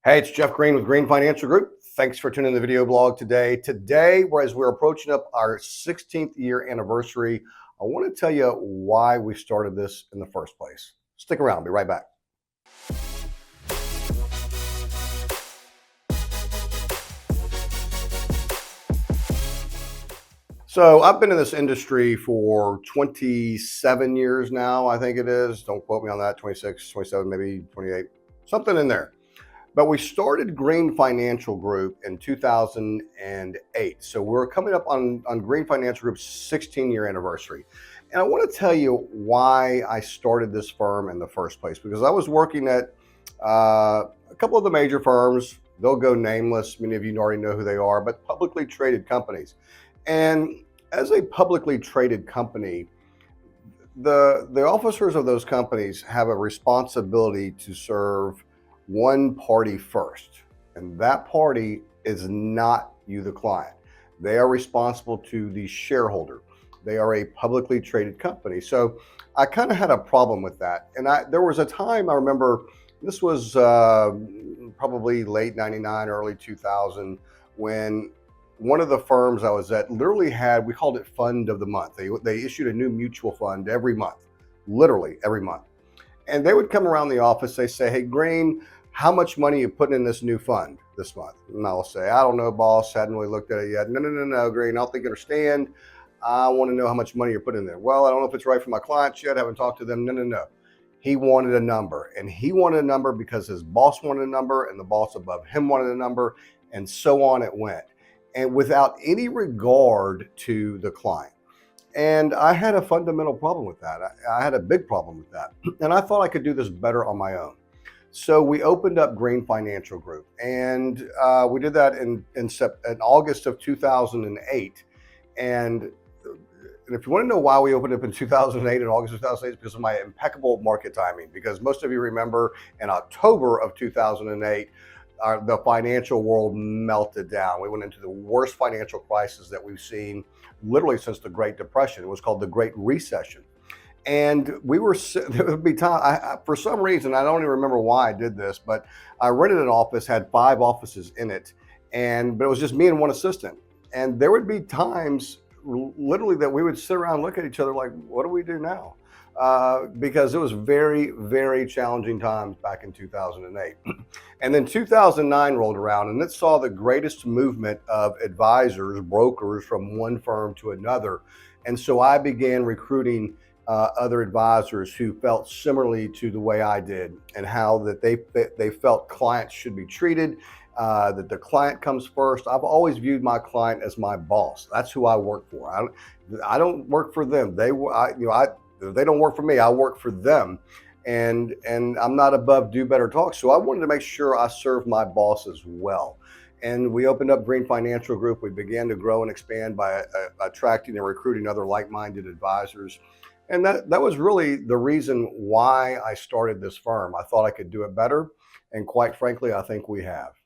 Hey, it's Jeff Green with Green Financial Group. Thanks for tuning in the video blog today. Today, as we're approaching up our 16th year anniversary, I want to tell you why we started this in the first place. Stick around, be right back. So I've been in this industry for 27 years now, I think it is. Don't quote me on that, 26, 27, maybe 28, something in there. But we started Green Financial Group in 2008. So we're coming up on Green Financial Group's 16-year anniversary. And I want to tell you why I started this firm in the first place, because I was working at a couple of the major firms. They'll go nameless. Many of you already know who they are, but publicly traded companies. And as a publicly traded company, the officers of those companies have a responsibility to serve one party first, and that party is not you, the client. They are responsible to the shareholder. They are a publicly traded company. So I kind of had a problem with that. And there was a time I remember, this was probably late 99, early 2000, when one of the firms I was at literally had, we called it Fund of the Month. They issued a new mutual fund every month, literally every month. And they would come around the office, they say, "Hey, Green, how much money are you putting in this new fund this month?" And I'll say, "I don't know, boss. Hadn't really looked at it yet." No, Green, I don't think you understand. I want to know how much money you're putting in there. "Well, I don't know if it's right for my clients yet. I haven't talked to them." No. He wanted a number, and he wanted a number because his boss wanted a number, and the boss above him wanted a number, and so on it went. And without any regard to the client. And I had a fundamental problem with that. I had a big problem with that. And I thought I could do this better on my own. So we opened up Green Financial Group, and we did that in August of 2008. And if you want to know why we opened up in 2008, in August of 2008, it's because of my impeccable market timing. Because most of you remember in October of 2008, the financial world melted down. We went into the worst financial crisis that we've seen literally since the Great Depression. It was called the Great Recession. And there would be time, for some reason, I don't even remember why I did this, but I rented an office, had 5 offices in it, but it was just me and one assistant. And there would be times literally that we would sit around and look at each other like, what do we do now? Because it was very, very challenging times back in 2008. And then 2009 rolled around, and it saw the greatest movement of advisors, brokers from one firm to another. And so I began recruiting other advisors who felt similarly to the way I did, and how that they felt clients should be treated, that the client comes first. I've always viewed my client as my boss. That's who I work for. I don't work for them. They don't work for me. I work for them, and I'm not above do better talk. So I wanted to make sure I serve my boss as well. And we opened up Green Financial Group. We began to grow and expand by attracting and recruiting other like-minded advisors. And that was really the reason why I started this firm. I thought I could do it better. And quite frankly, I think we have.